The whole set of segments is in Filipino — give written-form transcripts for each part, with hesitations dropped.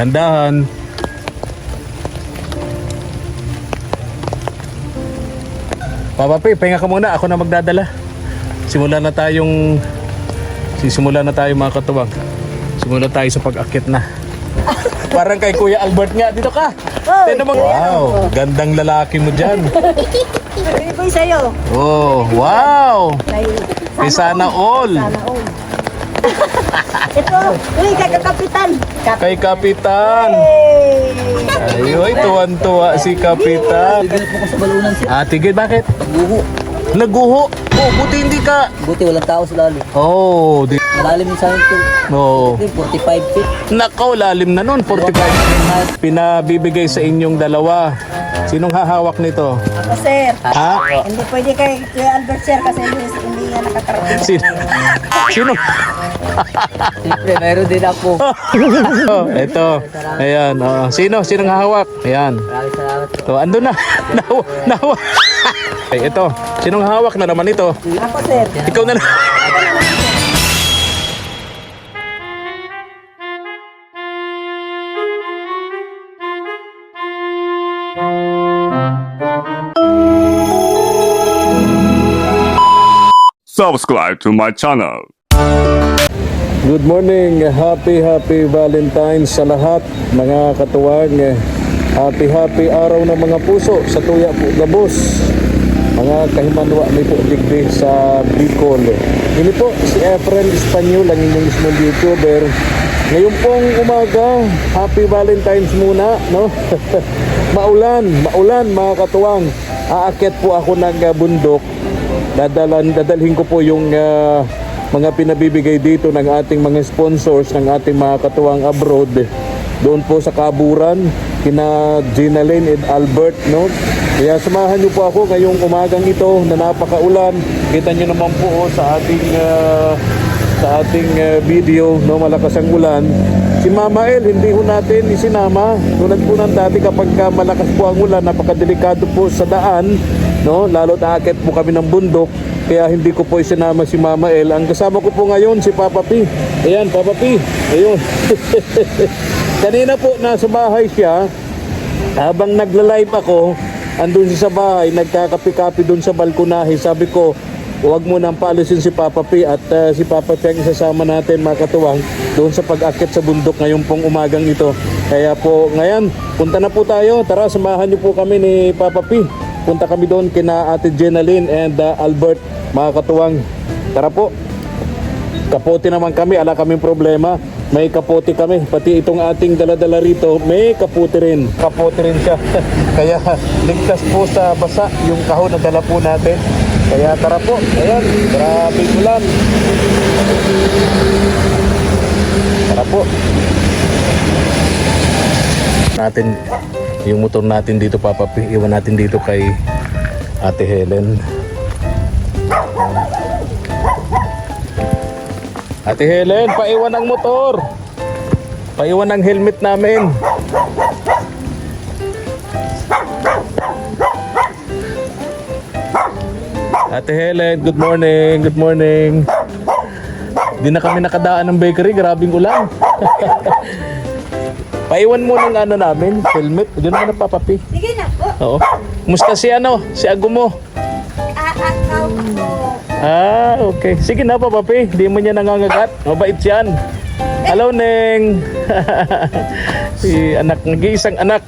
Handahan. Papa P, pahinga ka muna. Ako na magdadala. Simulan na tayo mga katuwang. Simulan tayo sa pag-akit na. Parang kay Kuya Albert nga. Dito ka. Wow, gandang lalaki mo dyan. Hindi ko sa'yo. Oh, wow. Sana all. Sana all. Ito, uy, kay Kapitan. Kay Kapitan. Ayoy, tuwan-tuwa si Kapitan. Tigil po ko sa balunan siya. Tigil, bakit? Guho. Naguho. Oh, buti hindi ka. Buti walang tao sa lalim. Oh, Malalim yung sa akin. oh. 45 feet. Nakaw, lalim na nun. 45. Pinabibigay sa inyong dalawa. Sinong hahawak nito? Ako, sir. Ha? Hindi pwede kay Kuya Albert, sir, kasi hindi yan nakakarating. Sino? Siyempre, mayroon din ako. Oh, ito. Ayan. Oh. Sinong hahawak? Ayan. Maraming salamat po. So, andun na. Nahawa. Ay, ito. Sinong hawak na naman ito? Ako, sir. Ikaw na lang. Subscribe to my channel. Good morning. Happy Valentine's sa lahat, mga katuwang. Happy araw ng mga puso sa Tuya po Gabos. Mga kahimanwa ni po digdi sa Bicol. Ini po si Efren Espanyol, ang inyong mismong YouTuber. Ngayon pong umaga, Happy Valentine's muna, no? Maulan mga katuwang. Aakyat po ako ng bundok. Dadalhin ko po yung mga pinabibigay dito ng ating mga sponsors, ng ating mga katuwang abroad. Doon po sa Kaburan, kina Ginaline and Albert, no? Kaya samahan niyo po ako ngayong umagang ito na napakaulan. Kita niyo naman po sa ating video, no, malakas ang ulan. Si Mama El, hindi ho natin isinama. Tulad po ng dati kapag malakas po ang ulan, napakadelikado po sa daan, no? Lalo aakit po kami ng bundok. Kaya hindi ko po isinama si Mama El. Ang kasama ko po ngayon si Papa P. Ayan, Papa P. Ayun. Kanina po nasa bahay siya. Habang nagla-live ako, andun siya sa bahay, nagkakapi-kapi dun sa balkonahe. Sabi ko, huwag mo nang paalisin si Papa P at si Papa P ang isasama natin, mga katuwang, doon sa pag-akit sa bundok ngayon pong umagang ito. Kaya po ngayon, punta na po tayo. Tara, samahan niyo po kami ni Papa P. Punta kami doon kina Ate Jenaline and Albert, mga katuwang. Tara po. Kapote naman kami, ala kaming problema. May kapote kami, pati itong ating daladala rito, may kapote rin. Kapote rin siya. Kaya ligtas po sa basa yung kahon na dala po natin. Kaya tara po. Ayan, grabe ulan. Tara po. Natin yung motor natin dito, Papa P. Iwan natin dito kay Ate Helen. Ate Helen, paiwan ang motor. Paiwan ang helmet namin. Ate Helen, good morning. Good morning. Di na kami nakadaan ng bakery, grabing ulan. Paiwan mo ng namin, helmet. Diyan mo na, Papa P. Sige na po. Oo. Musta si si Agumo? Aakaw po. Okay. Sige na, Papa P. Di mo niya nangangagat. Mabait yan. Hello, Neng. Si anak, nag-iisang anak.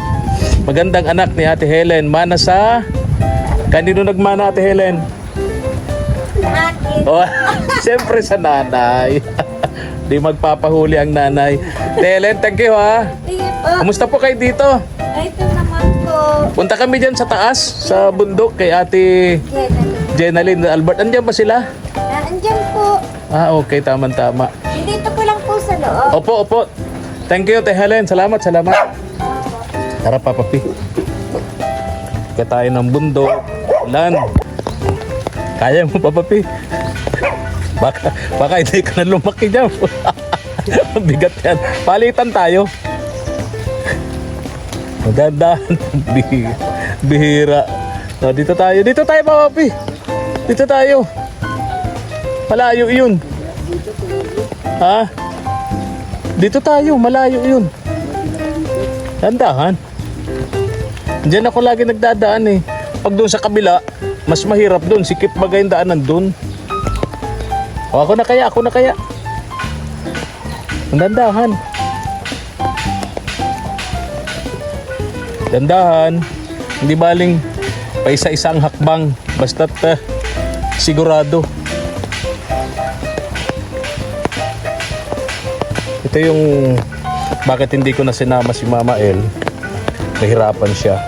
Magandang anak ni Ate Helen. Mana sa... Kanino nagmana, Ate Helen? Akin. Oh, siyempre sa nanay. Di magpapahuli ang nanay. Ate Helen, thank you ha. Sige po. Kumusta po kayo dito? Ay, ito naman po. Punta kami dyan sa taas, sa bundok kay Ate Jenaline and Albert. Andiyan ba sila? Andyan po. Okay, tama-tama. Dito po lang po sa loob. Opo. Thank you, Ate Helen. Salamat. Tara, Papa P. Kaya tayo ng bundok. Ulan. Kaya mo, Papa P. Baka hindi ka na lumaki dyan. Bigat yan. Palitan tayo. Magandaan. Bihira. Dito tayo, Papa P. Dito tayo. Malayo yun. Ha? Dito tayo, malayo yun. Dandahan. Diyan ako lagi nagdadaan eh. Pag doon sa kabila, mas mahirap doon. Sikip bagay yung daanan doon. O ako na kaya. Dandahan. Dandahan. Hindi baling pa isa-isang hakbang. Basta't sigurado. Ito yung bakit hindi ko na sinama si Mama El. Nahirapan siya.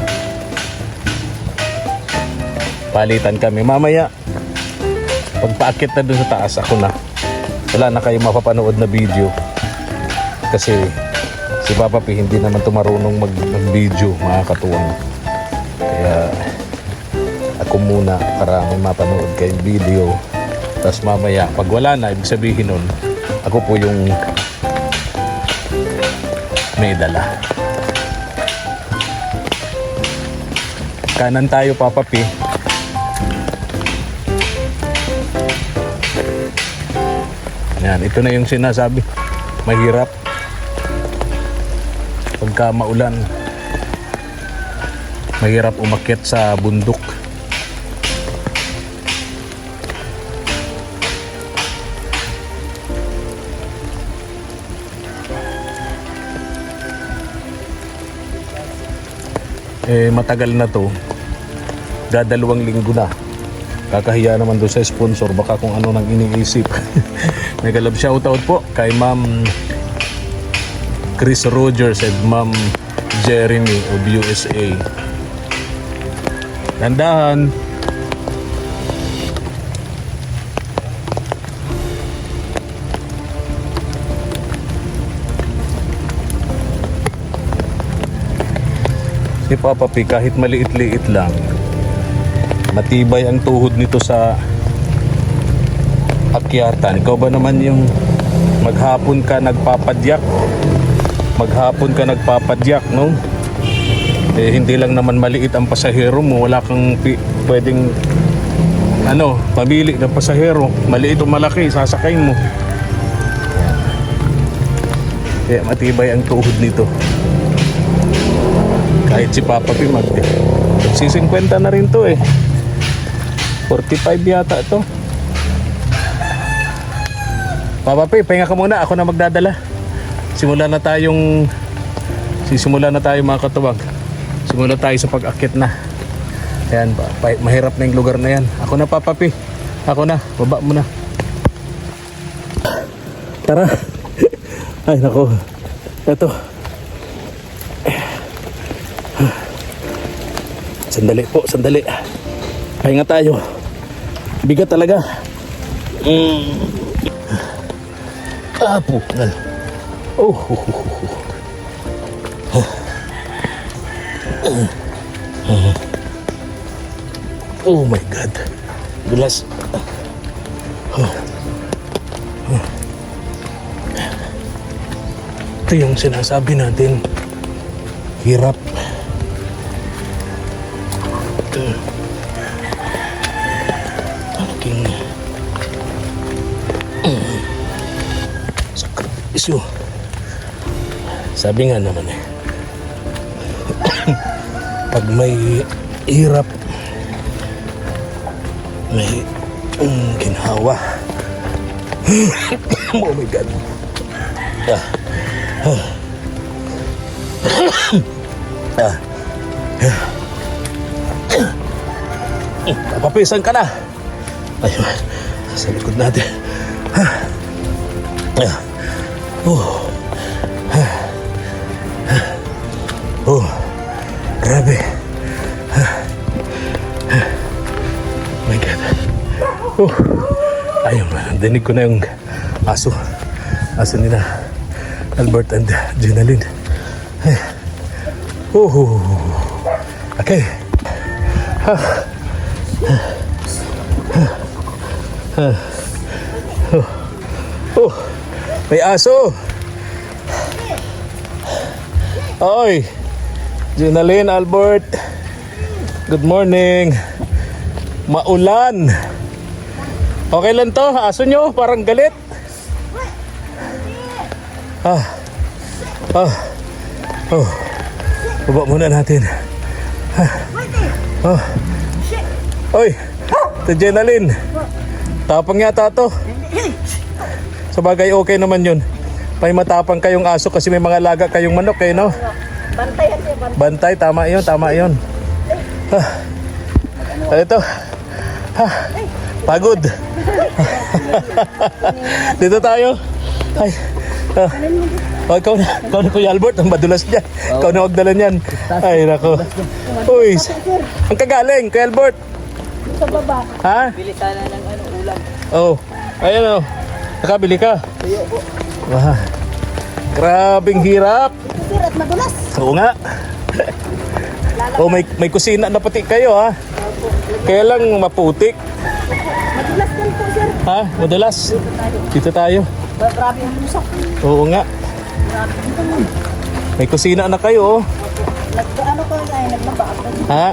Palitan kami. Mamaya, pagpaakit na dun sa taas, ako na. Wala na kayo mapapanood na video. Kasi si Papa P hindi naman tumarunong mag-video, mga katuwang. Kaya ako muna para may mapanood kayong video. Tapos mamaya, pag wala na, ibig sabihin nun, ako po yung may dala. Kanan tayo, Papa P. Yan, ito na yung sinasabi. Mahirap. Pagka maulan, mahirap umakyat sa bundok. Matagal na to, dadalawang linggo na. Kakahiya naman doon sa sponsor, baka kung ano nang iniisip. Nag-love shoutout po kay Ma'am Chris Rogers and Ma'am Jeremy of USA. Dandahan. Si Papa P kahit maliit-liit lang, matibay ang tuhod nito sa akyatan. Ikaw ba naman yung maghapon ka nagpapadyak, no? Hindi lang naman maliit ang pasahero mo, wala kang pwedeng pamili ng pasahero, maliit o malaki, sasakayin mo. Kaya matibay ang tuhod nito. Kahit si Papa P si-50 na rin to eh. 45 yata to. Papa P, pahinga ka muna, ako na magdadala. Simulan na tayo mga katuwag. Simulan tayo sa pag-akit na. Ayan, mahirap na yung lugar na yan. Ako na, Papa P. Ako na, baba mo na. Tara. Ay, nako. Ito. Sandali. Pahinga tayo. Bigat talaga. Pugal. Oh my God. Dulas. Ito yung sinasabi natin. Hirap. Sakripisyo. Sabi nga naman pag may hirap, may ginhawa. Oh my God. Papapisan ka na. Ayun, sa likod natin. Grabe. My God. Ayun, dinig ko na yung aso nila Albert and Jenaline. Okay. May aso. Oy, Jenaline, Albert, good morning. Maulan. Okay lang to, aso nyo, parang galit. Baba muna natin. Oh. Oy, ito Jenalyn. Tapang yata to. Sabagay okay naman yun. May matapang kayong aso kasi may mga laga kayong manok eh, no? Bantay yan siya, bantay. Bantay, tama yun, tama yun. Ito. Pagod. Dito tayo. Ay. Oh, ikaw na Kuya Albert, ang madulas dyan. Ikaw na magdala niyan. Ay, nako. Uy, ang kagaling, Kuya Albert. Sa baba. Ha? Bili sana ng ulam. Oh, ayan oh. Nakabili ka? Wah. Grabing hirap. Sir, at madulas. Oo nga. Oh, may kusina na pati kayo ha. Kaya lang maputik. Madulas yan po, sir. Ha? Madulas. Dito tayo. Grabe yung lusak. Oo nga. May kusina na kayo oh. Ano ko ay naglaba ako. Ha?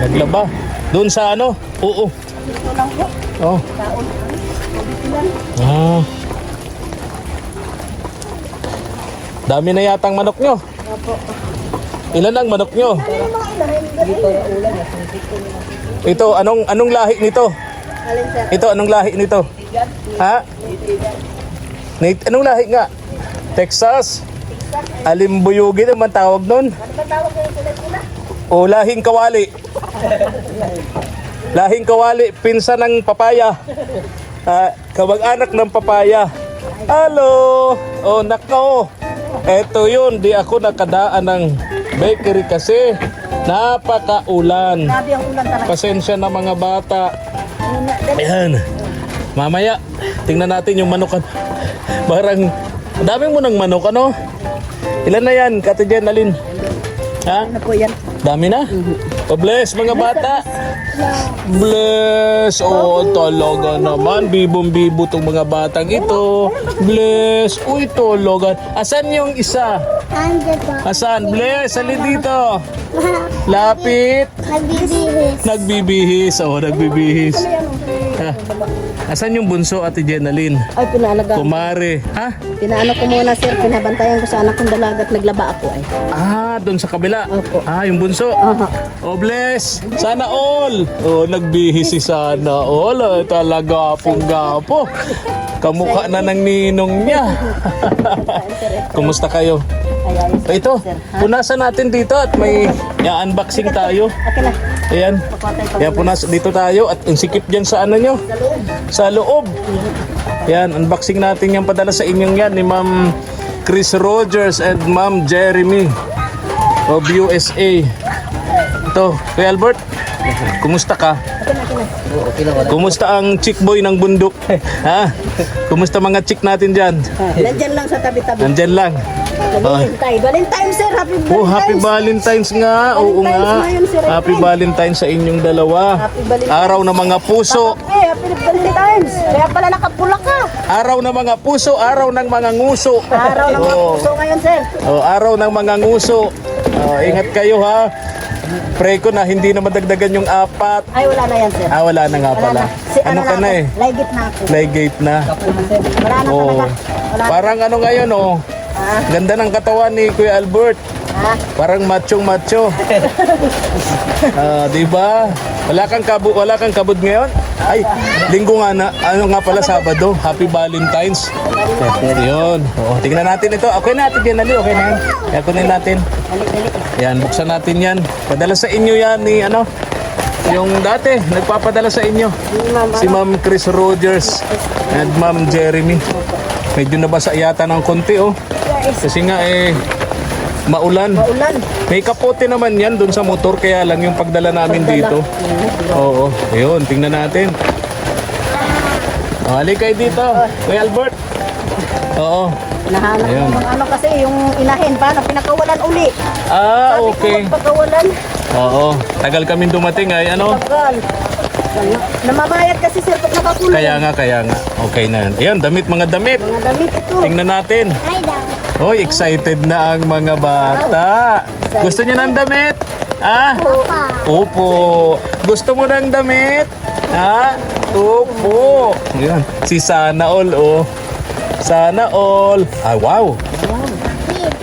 Naglaba. Doon sa ano? Oo. Dito lang po. Oh. Taon. Dito lang. Ah. Dami na yatang manok nyo. Opo. Ilan ang manok nyo? Ano yung mga ilahin? Dito na ulam. Ito, anong lahi nito? Alin, sir? Ito, anong lahi nito? Ha? Anong lahi nga? Texas? Alimbuyugi naman tawag nun. Ano ba tawag kayo sila? O lahing kawali. Lahing kawali, pinsan ng papaya. Kamag-anak ng papaya. Hello! Oh, nako. Eto yun, di ako nakadaan ng bakery kasi napakaulan. Grabe ang ulan talaga. Pasensya na mga bata. Ayan. Mamaya, tingnan natin yung manukan. Parang, ang dami mo ng manok, ano? Ilan na yan, Kate Jenalyn? Ha? Ano po yan? Dami na? Oh, bless mga bata. Bless. Oh, talaga naman. Bibong-bibo tong mga batang ito. Bless. Uy, talaga. Asan yung isa? Ande po. Asan? Bless, sali dito. Lapit. Nagbibihis. Nagbibihis. Oh, nagbibihis. Ha? Asan yung bunso, Ate Jenalyn? Ay, pinaalaga. Kumare. Ha? Pinaano ko muna, sir. Pinabantayan ko sa anak kong dalaga at naglaba ako ay. Ah, doon sa kabila. Opo. Ah, yung bunso. Aha. Oh, bless. Sana all. Oh, nagbihis si Sana all. Oh, talaga gapo. Kamukha na ng ninong niya. Kumusta kayo? Ay, Ito, punasan natin dito at may unboxing tayo. akin na. Ayan. Ayan, punas dito tayo at ang sikip dyan sa ano nyo? Sa loob. Ayan, unboxing natin yung padala sa inyong yan ni Ma'am Chris Rogers and Ma'am Jeremy of USA. Ito, Kuya Albert, kumusta ka? Okay lang. Wala. Kumusta ang chick boy ng bundok? Ha? Kumusta mga chick natin dyan? Nandyan lang sa tabi-tabi. Nandyan lang. Valentine. Valentine, sir. Happy Valentine's. Oh, happy Valentine's nga. Oo nga. ngayon, Sir Efren. Happy Valentine's sa inyong dalawa. Happy Valentine's. Araw ng mga puso. Happy Valentine's. Kaya pala nakapula ka. Araw ng mga puso, araw ng mga nguso. Araw ng mga Oo. puso ngayon, sir. Oh, araw ng mga nguso. Oh, ingat kayo ha. Pray ko na hindi na madagdagan yung 4. Ay, wala na yan, sir. Ah, wala na nga Wala pala. na. Si, Ano ka na eh? Laygit na ako. Playgate na. Wala na Oh. talaga. Wala na. Parang ano ngayon oh. Ha? Ganda ng katawan ni Kuya Albert. Ha? Parang macho. Di ba? Wala kang kabod ngayon? Ay, linggo nga na. Ano nga pala Sabado? Happy Valentine's. Yun. Oh, tingnan natin ito. Okay na, Ate Jenalyn. Okay na yan. Kaya kunin natin. Yan, buksan natin yan. Padala sa inyo yan ni ano? Yung dati, nagpapadala sa inyo. Si Ma'am Chris Rogers and Ma'am Jeremy. Medyo nabasa yata ng konti oh. Kasi nga maulan. Maulan. May kapote naman yan doon sa motor kaya lang yung pagdala namin dito. Oo, ayun, tingnan natin. Halika kayo dito, Kuya Albert. Oo. Nahanap Ayun. mo mga ano kasi yung inahin. Paano? Pinakawalan uli. Ah, Sabi okay. ko magpakawalan. Oo, tagal kami dumating ay ano. Tagal. Namabayad kasi, sir, pag nakakulong. Kaya nga. Okay na yan. Ayan, mga damit. Mga damit ito. Tingnan natin. Ay, daw. Hoy, excited na ang mga bata. Gusto niyo ng damit? Ah? Opo. Gusto mo ng damit? Ha? Opo. Yan. Si Sana All, oh. Sana All. Ay, wow.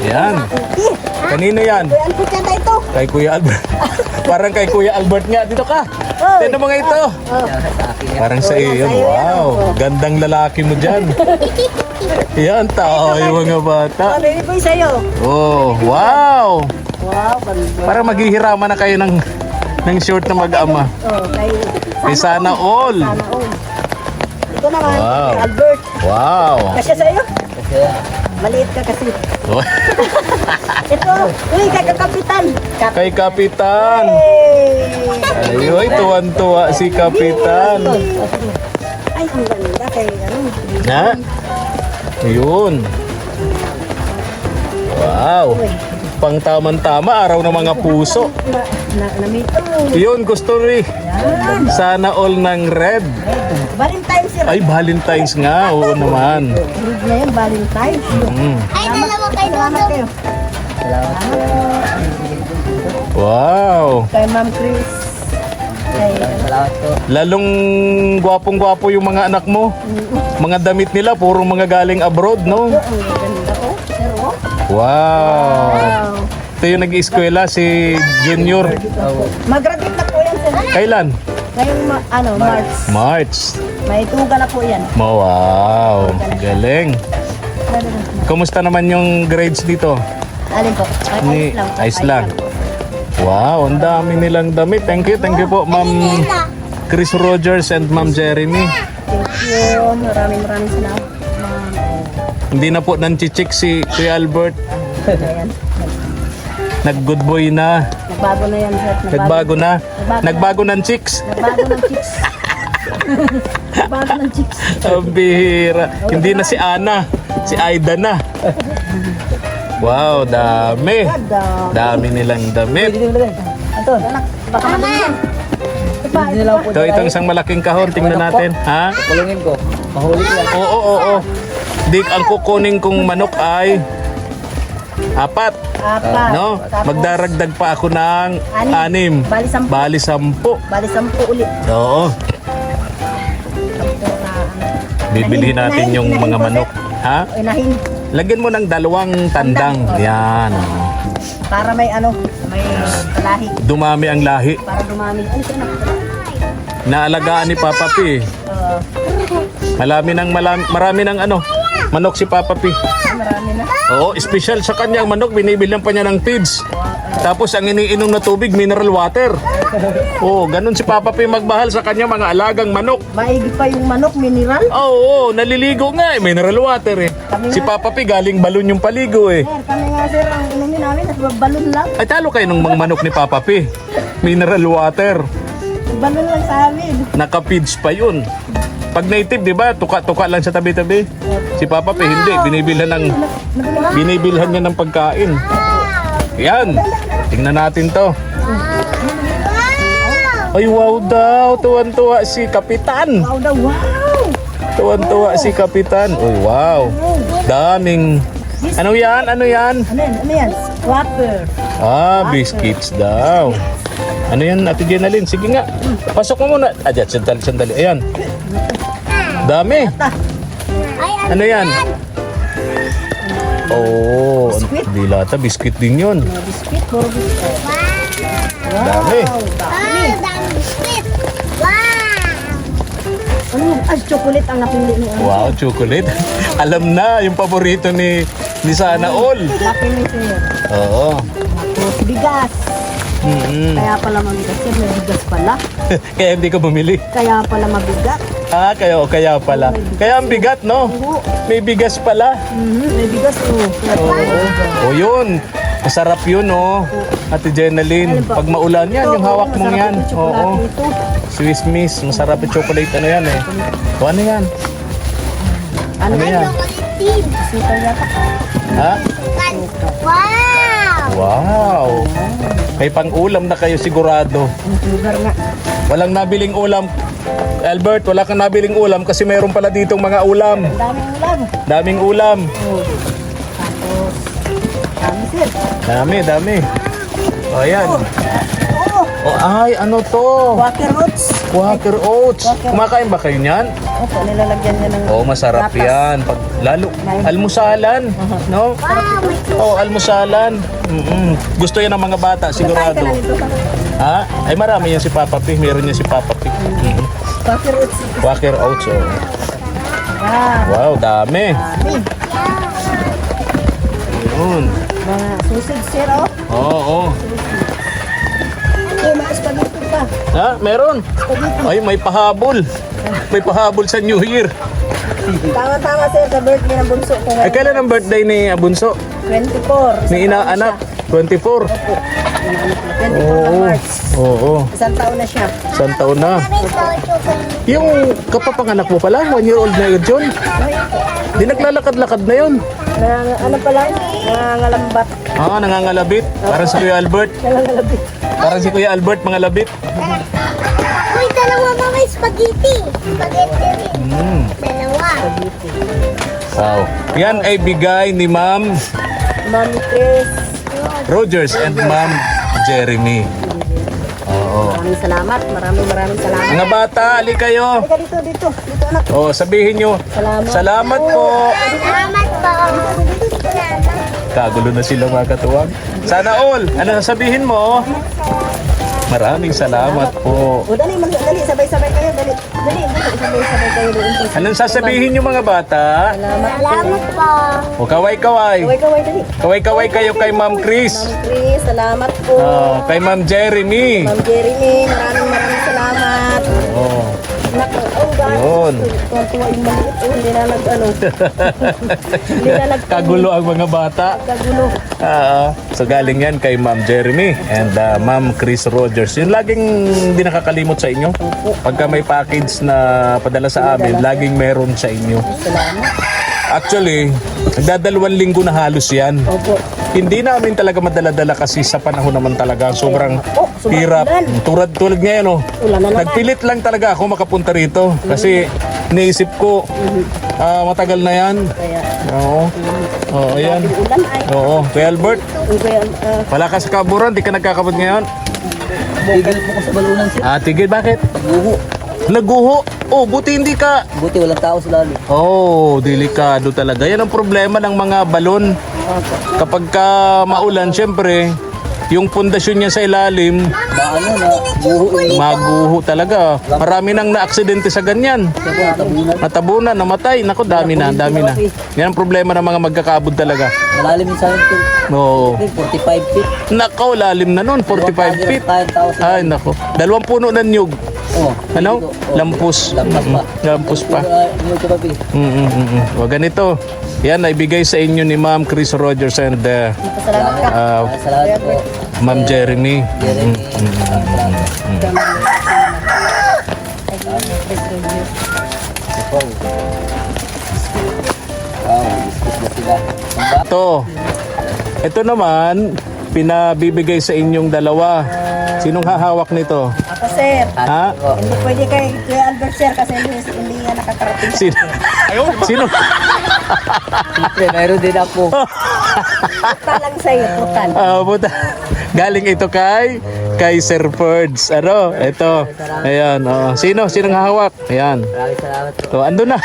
Yan. Cookie. Kanino yan? Kuya Albert yata ito. Kay Kuya Albert. Parang kay Kuya Albert nga. Dito ka. Oh. Sino mga ito? Oh. Sa akin yan. Parang sa iyo yun. sa'yo yan, Wow. oh. Gandang lalaki mo dyan. Yan, tao yung mga bata. Oh, baby boy sa'yo. Oh, wow. Wow, ganda. Parang maghihiraman na kayo ng short na mag-ama. Oh, kay Kay sana all. Sana all. Ito naman, Wow. kay Albert. Wow. Kasya sa'yo? Kasi Maliit ka kasi. Oh, Ito, uy, kay Kapitan. kay Kapitan. Hey! Ayoy, tuwan-tuwa si Kapitan. Ay, ang ganda kay ano. Ha? Ayun. Wow. Pang tamang-tama, araw ng mga puso. Namito. Yun, gusto rin. Yan. Sana all ng red. Valentine's yun. Ay, Valentine's nga. Oo naman. Red na yun, Valentine's. Mm. Ay, dalawa kayo. Salamat kayo. salamat. Wow. Kay Ma'am Chris. Kay, Salamat po. Lalong gwapong-gwapo yung mga anak mo. Mga damit nila, puro mga galing abroad, no? ang ganda ko. Pero, Wow. wow. Ito yung nag-eskwela, si Junior. Mag-graduate na po yan, sir. Kailan? Ngayong, March. March. May tuga na po yan. Wow. Galing. Kumusta naman yung grades dito? Alin po? Ay, Ayos lang. Wow, ang dami nilang damit. Thank you po, Ma'am Chris Rogers and Ma'am Jeremy. Thank you. Maraming salamat. Hindi na po nanchichik si Kuya Albert. Ayan. Nag-good boy na. Nagbago na yan, sir. Nagbago na. Nagbago ng chicks. Nagbago ng chicks. Nagbago ng chicks. Ang bihira. Hindi na si Ana. Si Aida na. Wow, dami. Ganda. Dami nilang damit. Ito, anak. Baka madali yan. Iba, Hindi lang po. Ito, itong isang malaking kahon. Tingnan natin. Ha? Kulungin ko. Mahuli ko yan. Oo. Di, ang kukunin kong manok ay 4. Apat. No? Tapos, Magdaragdag pa ako ng 6. Bali, 10. Bali 10. Bali, 10 ulit. Oo. 10 na, ano. Bibili natin yung mga manok. Ha? O, inahin. Lagyan mo ng 2 tandang. Yan. Para may ano, may lahi. Dumami ang lahi. Para dumami. Ano siya na? Naalagaan ni Papa P. Marami ng manok si Papa P. Marami na. Oo, special sa kanyang manok, binibilhan pa niya ng feeds. Tapos ang iniinom na tubig, mineral water. Oo, ganun si Papa P magmahal sa kanyang mga alagang manok. Maigi pa yung manok, mineral. Oo, naliligo nga mineral water eh. Si Papa P galing balon yung paligo eh. Sir, kami nga sir, ang inumin namin, balon lang. Ay talo kayo ng mga manok ni Papa P. Mineral water. Balon lang sa amin. Naka-feeds pa yun. Pag native, di ba, tuka-tuka lang sa tabi-tabi. Si Papa P hindi, binibilhan niya ng pagkain. Yan. Tingnan natin to. Ay, wow daw. Tuwan-tuwa si Kapitan. Wow daw, wow! Tuwan-tuwa si Kapitan. Oh, wow. Daming... Ano yan? Ano yan? Ano yan? Water. Ah, biscuits daw. Ano yan, Ate Jenalyn? Sige nga. Pasok mo muna. Diyan, sandali. Ayan. Dami. Ano yan? Oh, Biscuit? dilata. Biscuit din yun. Mga biscuit, puro biscuit. Wow! Dami. Dami. Ano yun? Ay, chocolate ang napili ni ano. Wow, chocolate. Alam na, yung paborito ni Sana All. Napili sir. Oo. Tapos bigas. Mm-mm. Kaya pala mabigat sir, may bigas pala. Kaya hindi ka bumili. Kaya pala mabigat. Ah, kaya pala. Kaya ang bigat, no? Oo. May bigas pala. May bigas oh. O yun. Masarap yun, oh. Ate Jenalyn. Pag maulan yan, yung hawak mong yan. Oo. Swiss Miss. Masarap yung chocolate. Ano yan, eh? O, ano yan? Ano Ano yan? Sita yata. Ha? Wow! May pang-ulam na kayo sigurado. Ang sugar nga. Walang nabiling ulam. Albert, wala kang nabiling ulam kasi meron pala ditong mga ulam. Ang daming ulam. Daming ulam. Oh. Tapos, dami sir. Dami. O, ayan. Oo. Oh, ay, ano to? Quaker Oats. Quaker Oats. Quaker. Kumakain ba kayo niyan? Opo, nilalagyan niya ng Oo, masarap gatas. yan. Pag, lalo, almusalan. No? Oo, almusalan. Gusto yan ng mga bata, Kain ka sigurado. na nito ka. Ha? Ay, marami yan si Papa P. Meron yan si Papa P. Quaker Oats. Quaker Oats. Oh. Ah, Wow, dami. dami. Yun. Mga sausage sir, oh. Oo. Okay, mga spaghetti pa. Ha? Meron? Spaghetti. Ay, may pahabol. May pahabol sa New Year. Tama-tama sir, sa birthday ng bunso ko. Ay, kailan ang birthday ni Abunso? 24. Ni inaanak? 24. 24 na Oo. March. Oo. Isang taon na siya. Isang taon na. Yung kapapanganak mo pala, 1 year old na yun, John. Di naglalakad-lakad na yun. Ano pa lang? Nangangalambat. Ah, nangangalabit. Parang si Kuya Albert. Nangangalabit. Parang si Kuya Albert, mga labit. Uy, dalawa ba may spaghetti? Spaghetti rin. Dalawa. Wow. Yan ay bigay ni Ma'am Mami Chris. Rogers and Ma'am Jeremy. Oo. Maraming salamat. Maraming salamat. Mga bata, ali kayo. Halika dito, dito. Dito anak. Oh, sabihin nyo, Salamat. salamat po. Salamat po. Kagulo na sila mga katuwang. Sana all. Ano sasabihin mo? Maraming salamat po. O dali, dali. Sabay-sabay kayo. Dali. Dali, sabay-sabay kayo doon. Anong sasabihin nyo mga bata? Salamat po. O kaway-kaway. Kaway-kaway, dali. Kaway-kaway kayo kay Ma'am Chris. Ma'am Chris, salamat po. Kay Ma'am Jeremy. Ma'am Jeremy, maraming salamat. Oh. Naku, oh God. Yun. Tuwa yung maliit. Oh, hindi na hindi na Kagulo ang mga bata. Kagulo. So galing yan kay Ma'am Jeremy and Ma'am Chris Rogers. Yung laging hindi nakakalimot sa inyo. Pagka may package na padala sa amin, laging meron sa inyo. Salamat. Actually, nagdadalawang linggo na halos yan. Opo. Hindi namin talaga madala-dala kasi sa panahon naman talaga sobrang sobrang hirap. ulan. Tulad ngayon, oh. Ulan na naman. Nagpilit lang talaga ako makapunta rito kasi iniisip ko matagal na yan. Kaya, Oo. Oo, ayan. ulan ay. Oo. Kuya Albert, Kaya, wala ka sa kaburan, di ka nagkakabot ngayon? Tigil po ko sa balunan sir. Tigil, bakit? Buho. Naguho. Oh, buti hindi ka. Buti walang tao sa lalo. Oh, delikado talaga. Yan ang problema ng mga balon. Kapag ka maulan, syempre, yung pundasyon niya sa ilalim, Na ano na, buho eh. maguho talaga. Marami nang na-aksidente sa ganyan. Siyempre natabunan. Natabunan, namatay. Naku, dami na. Yan ang problema ng mga magkakabod talaga. Malalim yung sayo sir. Oo. 45 feet. Nakaw, lalim na nun. 45 feet. Kahit tao sa Ay, nako. 2 puno ng nyug. Oh, Ano? dito. Lampus. Lampas pa. Lampus pa. Yung ito pa pi. O ganito. Yan, naibigay sa inyo ni Ma'am Chris Rogers and salamat ka. Salamat po. Ma'am Jeremy. Jeremy. Wow, biskit na sila. Ito naman, pinabibigay sa inyong dalawa. Sinong hahawak nito? Ako, sir. Ha? Hindi pwede kay Kuya Albert, sir, kasi hindi yan nakakarating. Sino? Sino? Siyempre, mayroon din ako. Puta lang sa'yo, putal. Puta. Galing ito kay Sir Ferds. Ano? Ito. Ayan. Sino? Sinong hahawak? Ayan. Maraming salamat po. Ando na.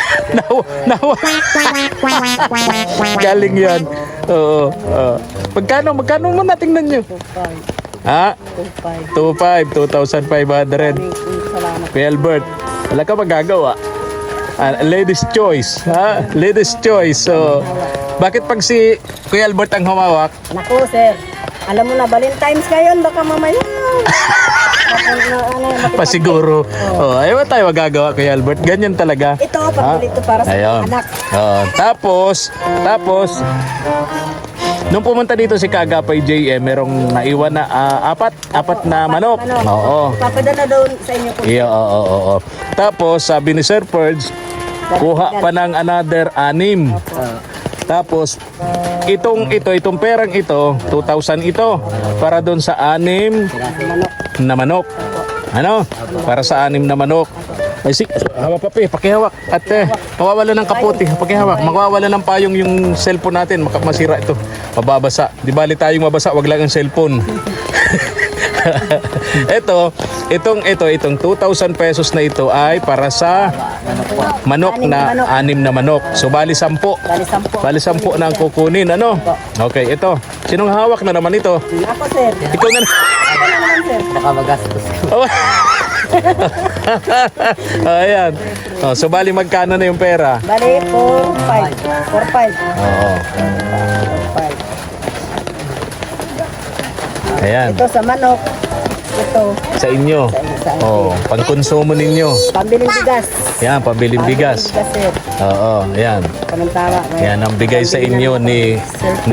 Nawa. Galing yan. Oo. Magkano mo natingnan nyo? Ha? 2,500. Salamat. Kuya Albert, wala ka magagawa. Ladies choice. Ha? Ladies choice. So, bakit pag si Kuya Albert ang humawak? Naku, sir. Alam mo na, Valentine's ngayon, baka mamaya. Pasiguro. Ayaw tayo magagawa, Kuya Albert. Ganyan talaga. Ito, pagbulit ito para sa Ayun. anak. Tapos, nung pumunta dito si Kagapay JM, merong naiwan na apat na manok. Oo. Papadala doon sa inyo po. Yeah, oo. Tapos, sabi ni Sir Purge, kuha pa ng another 6. Tapos, itong perang ito, 2,000 ito, para doon sa 6 na manok. Ano? Para sa 6 na manok. Ay, hawak pa, pakihawak. At mawawala ng kapote, pakihawak. Mawawala ng payong yung cellphone natin, masira ito. Mababasa. Di bali tayong mabasa, wag lang ang cellphone. Itong 2,000 pesos na ito ay para sa manok na 6 na manok. So bali 10. Bali 10. Bali 10 na ang kukunin, ano? Okay, ito. Sinong hawak na naman ito? Ako, sir. Ikaw na. Ako na naman, sir. Baka magastos ko. Oh. Ayan. Oh, so bali magkano na yung pera? Bali, 4-5. 4-5. Oo. 4-5. Ayan. Ito sa manok. Ito. Sa inyo. Sa Oh, pangkonsumo ninyo. Pambiling bigas. Yan, pabiling bigas. Pambiling bigas, sir. Oo, ayan. Tamang-tama. Yan ang bigay sa inyo ni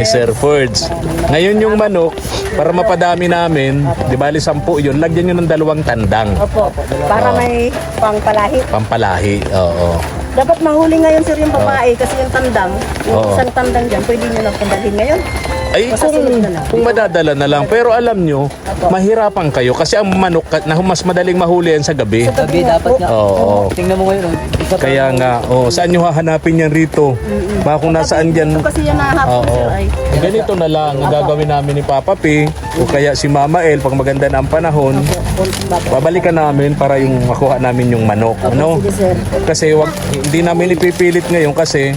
Sir Fords. Ngayon yung manok, para mapadami namin, di bali 10 yun, lagyan nyo ng 2 tandang. Opo. Para may pangpalahi. Pampalahi, oo. Dapat mahuli ngayon, sir, yung babae. Kasi yung tandang, yung Oo. isang tandang dyan, pwede nyo na padalhin ngayon. Ay, Basta sunod na lang. kung madadala na lang. Pero alam nyo, mahirapan kayo kasi ang manok, na mas madaling mahuli yan sa gabi. Gabi dapat nga. Oo. Tingnan mo ngayon. Isa pa Kaya nga, saan nyo hahanapin yan rito? Baka kung nasaan dyan. Ito kasi yan nahapon, Oo. sir, ay. Ganito na lang ang gagawin namin ni Papa P o kaya si Mama El pag maganda na ang panahon, babalikan namin para yung makuha namin yung manok, ano? Sige, sir. Kasi hindi namin ipipilit ngayon kasi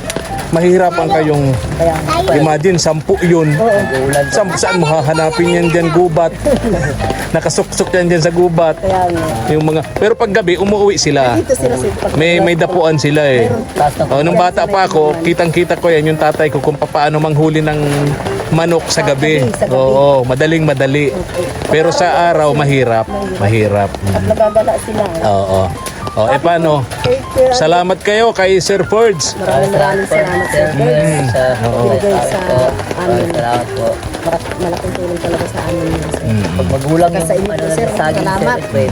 mahihirapan kayong Kaya, imagine 10 yun. ulan. Saan mo hahanapin yan dyan gubat? Nakasuksok yan dyan sa gubat. kaya nga. Yung mga, pero pag gabi umuwi sila. Dito sila, sir. Pag- May dapuan sila eh. Taas na Nung bata pa ako, kitang-kita ko yan yung tatay ko kung paano manghuli ng manok sa gabi. Sa gabi. Oo, madaling-madali. Pero sa araw, mahirap. Mahirap. At nagagala sila. Oo. O, paano? Okay, sir. Salamat kayo kay Sir Fords. Maraming salamat, sir. Sa Binigay sa amin. Salamat po. Malaking tulong talaga sa amin yun, sir. Pag magulang Sa inyo, yung sir, saging, salamat. sir,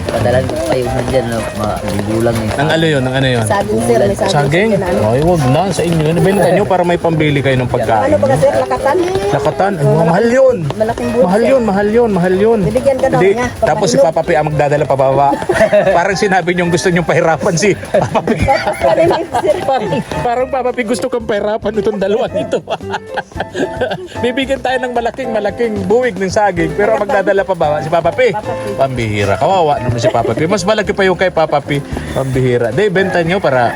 padalan ko kayo na dyan, magulang yung Ang ano yun? Ang ano yun? Saging, sir. May saging. Saging? sa namin. Ay, wag na. Sa inyo. Nabenta nyo para may pambili kayo ng Ano pagkain. ba, sir? Lakatan? Lakatan? Ay, mahal yun. Malaking buwan, Mahal sir. yun, mahal yun, mahal yun. Bibigyan ka daw Hindi, niya. tapos si Papa P ang magdadala pababa. Parang sinabi niyong gusto niyong pahirapan si Papa P. parang Papa P gusto kong pahirapan itong dalawang ito. Bibigyan tayo ng malaking buwig ng saging pero ang magdadala pababa si Papa P. Pambihira. Kawawa naman si Papa P. Mas malaki pa yung kay Papa P. Pambihira. Di, benta niyo para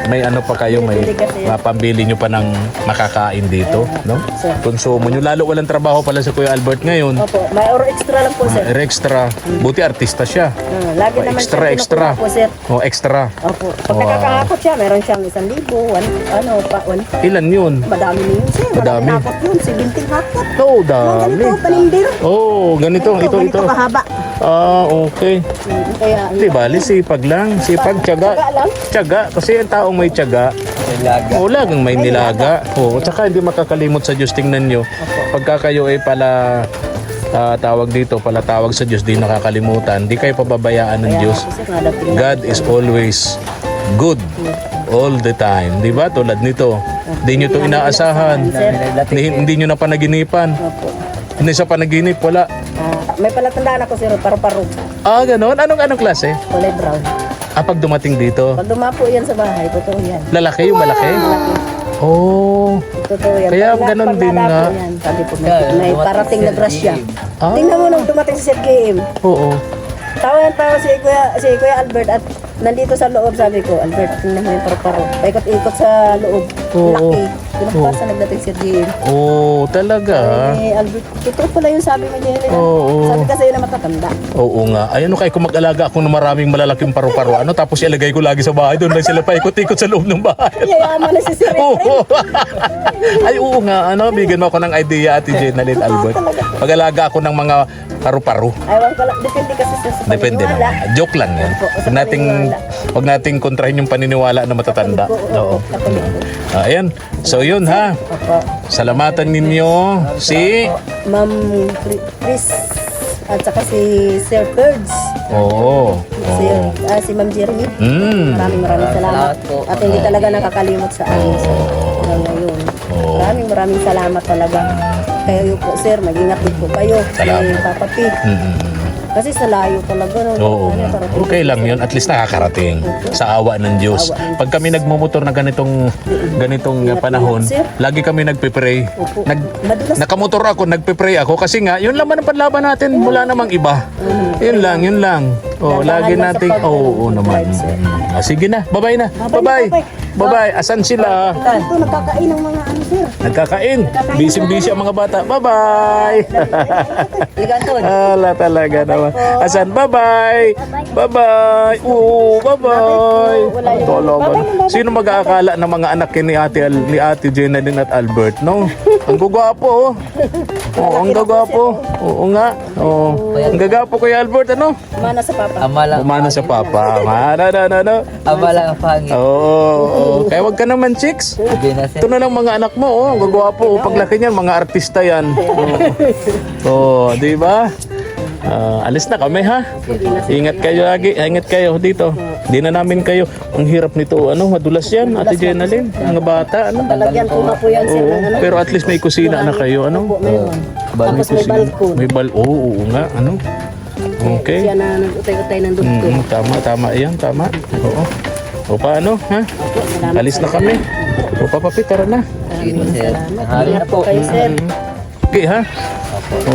may ano pa kayo, may mapambili niyo pa ng makakain dito. No? Konsumo niyo. Lalo walang trabaho pala si Kuya Albert ngayon. Opo, may oro extra lang po, sir. Extra. Buti artista siya. Lagi naman Extra, siya extra. kinukuha po, sir. Oh, extra. Opo. Pag Wow. nakakahakot siya, meron siyang 1,000, Ilan yun? madami na yun, sir. Madami. Hakot yun, 17 hakot. Oh, Mga dami. ganito, panindir. Oh, ganito. Ito. Ganito kahaba. Ah, okay. Kaya, Di bali, sipag lang. Sipag, tiyaga. Tiyaga lang. Tiyaga. Kasi ang taong may tiyaga, laga. lagang may nilaga. Oo, at saka hindi makakalimot sa Diyos. Tingnan nyo. Pagka kayo ay pala tawag dito, pala tawag sa Diyos, di nakakalimutan. Di kayo pababayaan ng Diyos. God is always good all the time. Di ba? Tulad nito. Hindi nyo ito inaasahan. Hindi nyo na panaginipan. Hindi sa panaginip, wala. May palatandaan ako, sir, paru-paro. Ah, ganon? Anong klase? Kulay brown. Pag dumating dito, Pag dumapo yan sa bahay, totoo yan. lalaki yung malaki? Malaki. Oh. Totoo yan. Kaya Pag ganun pag din nadapo nga. yan, sabi ko, may parating na grasya. Ah. Tingnan mo nung dumating si Sir KM. Oo. Tawa si Kuya Albert at nandito sa loob, sabi ko, Albert, tingnan mo yung paru-paro. Paikot-ikot sa loob. Oo. Laki. Pinapasa nagdating si KM. Oh, talaga. Eh, Albert, totoo pala yung sabi mo niya. Oo. Sabi kasi yun na matatanda. Oo nga. Ay, ano kayo kung mag-alaga ako ng maraming malalaking paru-paro, ano, tapos ilagay ko lagi sa bahay, doon lang sila paikot-ikot sa loob ng bahay. Yayaman na si Sir Oo. Ay, oo nga. Ano, bigyan mo ako ng idea, Ate Jenalyn Albert. Pag-alaga ako ng mga paru-paro. Aywan ko lang, depende kasi sa Depende paniniwala. naman. Joke lang yan. Huwag nating kontrahin yung paniniwala na matatanda. Oo. Ayan. So yun ha. Opo. Salamatan ninyo si... Ma'am Chris at saka si Sir Kurds. Oo. Si Ma'am Jeremy. Mm. Maraming salamat. Salamat po. At hindi talaga nakakalimot sa amin sir. Hanggang ngayon. Maraming salamat talaga. Kayo po sir, mag-ingat din po kayo. Salamat. Kay Papa P. Kasi sa layo talaga. No? Oo nga. Okay lang yun. At least nakakarating sa awa ng Diyos. Pag kami nagmumotor na ganitong panahon, lagi kami nagpe-pray. Nakamotor ako, nagpe-pray ako. Kasi nga, yun laman ang panlaban natin. Wala namang iba. Yun lang. Oh, lagi nating, oo naman. Sige na, bye-bye na. Bye-bye. Bye-bye. Asan sila? Ito, nagkakain ng mga ano, sir. Nagkakain. Busy-busy ang mga bata. Bye-bye. Liganton. Ala talaga naman. Asan? Bye-bye. Bye-bye. Oo, bye-bye. Talaga. Sino mag-aakala ng mga anak ni Ate Jenalyn at Albert, no? Ang gagwapo, oh. Oo, ang gagwapo. Oo nga. Oo. Ang gagwapo kay Albert, ano? Mana sa papa. Ama lang. Umana sa papa. No. Ama lang ang pangit. Oo. Kaya wag ka naman, chicks. Hindi na, sir. Ito na lang mga anak mo, oh. Ang gagwapo. Oh. Paglaki niyan, mga artista yan. Oh, di ba? Alis na kami, ha? Ingat kayo lagi. Ingat kayo dito. Hindi na namin kayo. Ang hirap nito, madulas yan, Ate Jenalyn. Mga bata, ano? Talagyan ko na po yan, sir. Oo. ng ano. Pero at least may kusina na kayo, ano? Opo, meron. Tapos may balkon. May oo nga, ano? Okay. Siya na nag-utay-utay ng dugtong. Tama yan, tama. Oo. O paano, ha? Alis na kami. O Papi, tara na. Sige po, sir. Ingat po kayo, sir. Okay, ha?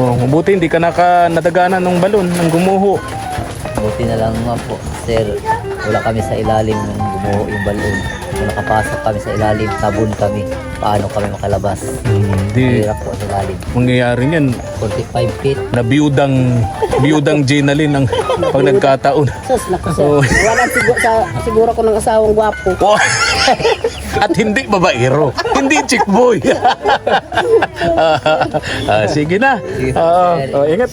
Oh, mabuti hindi ka nadaganan ng balon, ng gumuho. Buti na lang nga po, sir. Wala kami sa ilalim ng bumuo yung balon. Kung nakapasok kami sa ilalim, tabon kami. Paano kami makalabas? Hindi. Hirap po sa ilalim. Mangyayari niyan, 45 feet. na biyudang Jenalyn ang pag nagkataon. Sus, naku, sir. Oh. Wala siguro ko ng asawang gwapo. Oh. At hindi babaero. Hindi chick boy. Sige na. Ingat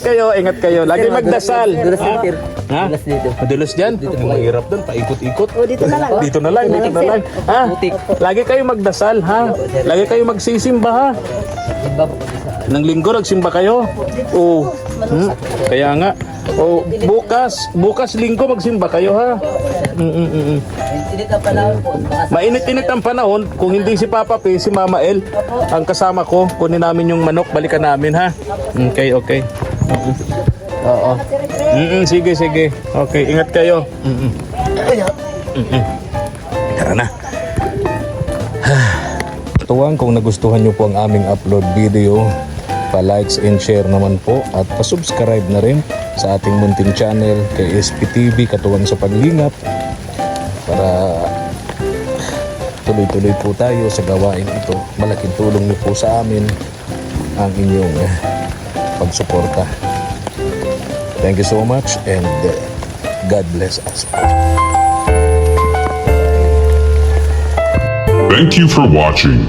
kayo. Lagi magdasal. Dulas Ha? dito. Ha? Dulas dito. Madulas dyan? Mahirap doon. Paikot-ikot. O, dito na lang. Dito na lang. Ha? Lagi kayo magdasal, ha? Lagi kayo magsisimba, ha? Simba po kami sa Nang linggo, nagsimba kayo? Oo. Kaya nga. O, bukas linggo magsimba kayo, ha? Init ang panahon po. Mainit-init ang panahon. Kung hindi si Papa P, si Mama El, ang kasama ko, kunin namin yung manok, balikan namin, ha? Okay. Oo. Sige. Okay, ingat kayo. Tara na. Tuwang kung nagustuhan nyo po ang aming upload video, pa-likes and share naman po at pa-subscribe na rin sa ating munting channel kay SPTV Katuwang sa Paglingap para tuloy-tuloy po tayo sa gawain ito. Malaking tulong niyo po sa amin ang inyong pagsuporta. Thank you so much and God bless us. Thank you for watching.